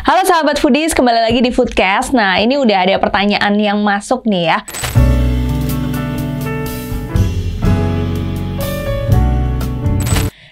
Halo sahabat foodies, kembali lagi di Foodcast. Nah, ini udah ada pertanyaan yang masuk nih ya.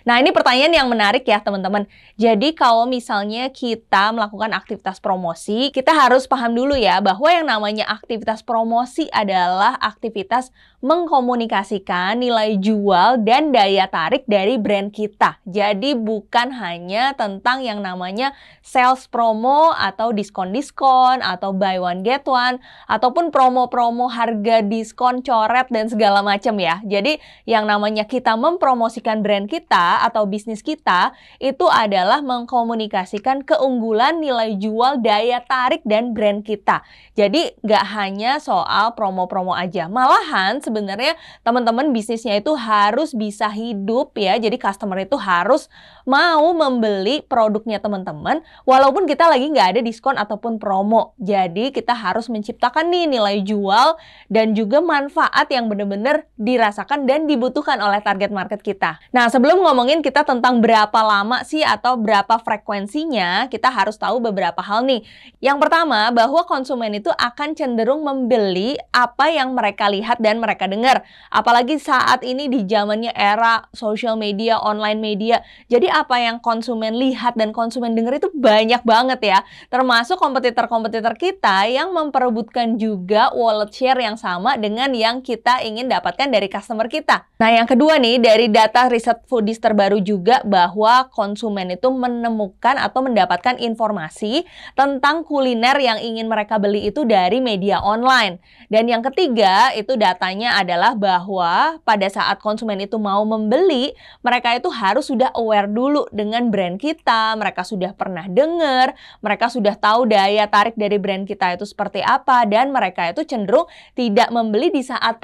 Nah, ini pertanyaan yang menarik ya teman-teman. Jadi kalau misalnya kita melakukan aktivitas promosi, kita harus paham dulu ya bahwa yang namanya aktivitas promosi adalah aktivitas mengkomunikasikan nilai jual dan daya tarik dari brand kita. Jadi bukan hanya tentang yang namanya sales promo atau diskon-diskon atau buy one get one ataupun promo-promo harga diskon coret dan segala macam ya. Jadi yang namanya kita mempromosikan brand kita atau bisnis kita itu adalah mengkomunikasikan keunggulan, nilai jual, daya tarik dan brand kita. Jadi nggak hanya soal promo-promo aja, malahan sebenarnya teman-teman bisnisnya itu harus bisa hidup ya. Jadi customer itu harus mau membeli produknya teman-teman walaupun kita lagi nggak ada diskon ataupun promo. Jadi kita harus menciptakan nih nilai jual dan juga manfaat yang benar-benar dirasakan dan dibutuhkan oleh target market kita. Nah, sebelum ngomongin kita tentang berapa lama sih atau berapa frekuensinya, kita harus tahu beberapa hal nih. Yang pertama, bahwa konsumen itu akan cenderung membeli apa yang mereka lihat dan mereka dengar. Apalagi saat ini di zamannya era social media, online media. Jadi apa yang konsumen lihat dan konsumen dengar itu banyak banget ya. Termasuk kompetitor-kompetitor kita yang memperebutkan juga wallet share yang sama dengan yang kita ingin dapatkan dari customer kita. Nah, yang kedua nih, dari data riset foodies terbaru juga bahwa konsumen itu menemukan atau mendapatkan informasi tentang kuliner yang ingin mereka beli itu dari media online. Dan yang ketiga, itu datanya adalah bahwa pada saat konsumen itu mau membeli, mereka itu harus sudah aware dulu dengan brand kita, mereka sudah pernah dengar, mereka sudah tahu daya tarik dari brand kita itu seperti apa, dan mereka itu cenderung tidak membeli di saat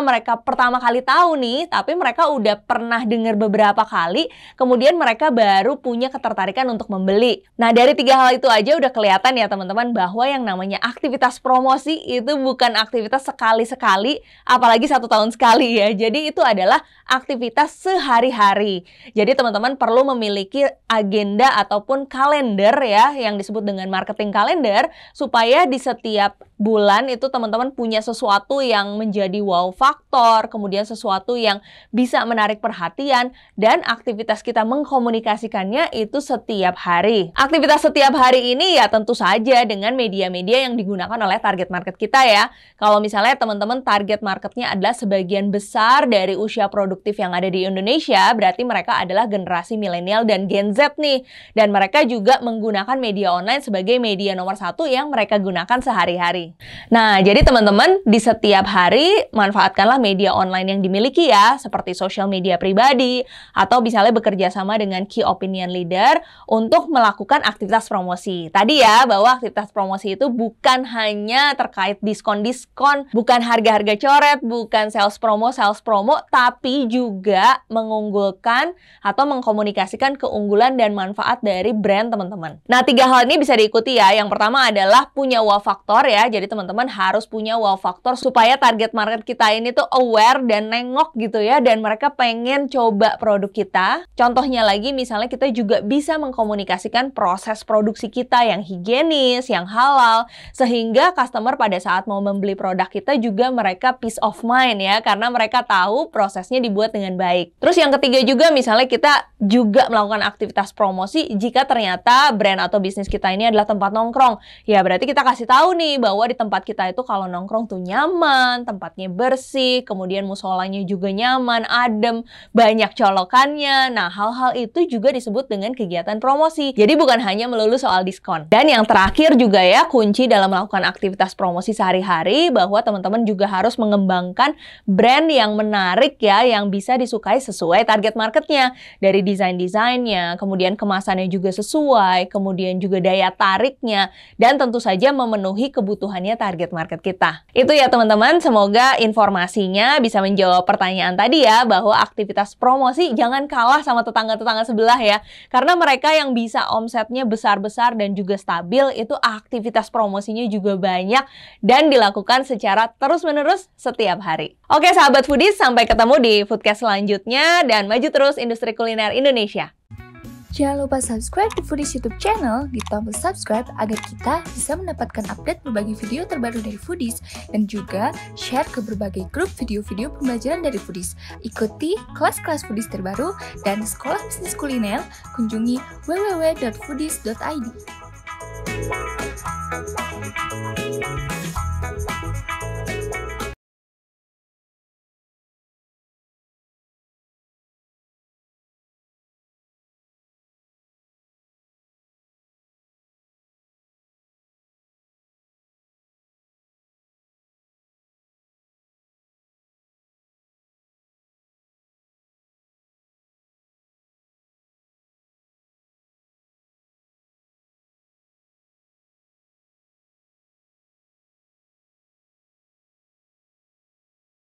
mereka pertama kali tahu nih, tapi mereka udah pernah dengar beberapa kali, kemudian mereka baru punya ketertarikan untuk membeli. Nah, dari tiga hal itu aja udah kelihatan ya teman-teman bahwa yang namanya aktivitas promosi itu bukan aktivitas sekali-sekali, apalagi 1 tahun sekali ya. Jadi itu adalah aktivitas sehari-hari. Jadi teman-teman perlu memiliki agenda ataupun kalender ya, yang disebut dengan marketing kalender, supaya di setiap bulan itu teman-teman punya sesuatu yang menjadi wow faktor, kemudian sesuatu yang bisa menarik perhatian, dan aktivitas kita mengkomunikasikannya itu setiap hari. Aktivitas setiap hari ini ya tentu saja dengan media-media yang digunakan oleh target market kita ya. Kalau misalnya teman-teman target marketnya adalah sebagian besar dari usia produktif yang ada di Indonesia, berarti mereka adalah generasi milenial dan Gen Z nih. Dan mereka juga menggunakan media online sebagai media nomor 1 yang mereka gunakan sehari-hari. Nah, jadi teman-teman di setiap hari manfaatkanlah media online yang dimiliki ya, seperti sosial media pribadi, atau misalnya bekerja sama dengan key opinion leader untuk melakukan aktivitas promosi. Tadi ya, bahwa aktivitas promosi itu bukan hanya terkait diskon-diskon, bukan harga-harga coret, bukan sales promo, tapi juga mengunggulkan atau mengkomunikasikan keunggulan dan manfaat dari brand teman-teman. Nah, 3 hal ini bisa diikuti ya. Yang pertama adalah punya wow faktor ya. Jadi teman-teman harus punya wow faktor supaya target market kita ini tuh aware dan nengok gitu ya, dan mereka pengen coba produk kita. Contohnya lagi, misalnya kita juga bisa mengkomunikasikan proses produksi kita yang higienis, yang halal, sehingga customer pada saat mau membeli produk kita juga mereka peace of mind ya, karena mereka tahu prosesnya dibuat dengan baik. Terus yang ketiga juga, misalnya kita juga melakukan aktivitas promosi jika ternyata brand atau bisnis kita ini adalah tempat nongkrong. Ya berarti kita kasih tahu nih bahwa di tempat kita itu kalau nongkrong tuh nyaman, tempatnya bersih, kemudian musolanya juga nyaman, adem, banyak colokannya. Nah, hal-hal itu juga disebut dengan kegiatan promosi. Jadi bukan hanya melulu soal diskon. Dan yang terakhir juga ya, kunci dalam melakukan aktivitas promosi sehari-hari, bahwa teman-teman juga harus mengembangkan brand yang menarik ya, yang bisa disukai sesuai target marketnya. Dari desain-desainnya, kemudian kemasannya juga sesuai, kemudian juga daya tariknya, dan tentu saja memenuhi kebutuhannya target market kita. Itu ya teman-teman, semoga informasinya bisa menjawab pertanyaan tadi ya, bahwa aktivitas promosi jangan kalah sama tetangga-tetangga sebelah ya, karena mereka yang bisa omsetnya besar-besar dan juga stabil, itu aktivitas promosinya juga banyak dan dilakukan secara terus-menerus setiap hari. Oke sahabat foodies, sampai ketemu di Foodcast selanjutnya, dan maju terus industri kuliner Indonesia. Jangan lupa subscribe di Foodies YouTube channel di tombol subscribe agar kita bisa mendapatkan update berbagai video terbaru dari Foodies dan juga share ke berbagai grup video-video pembelajaran dari Foodies. Ikuti kelas-kelas Foodies terbaru dan sekolah bisnis kuliner, kunjungi www.foodies.id.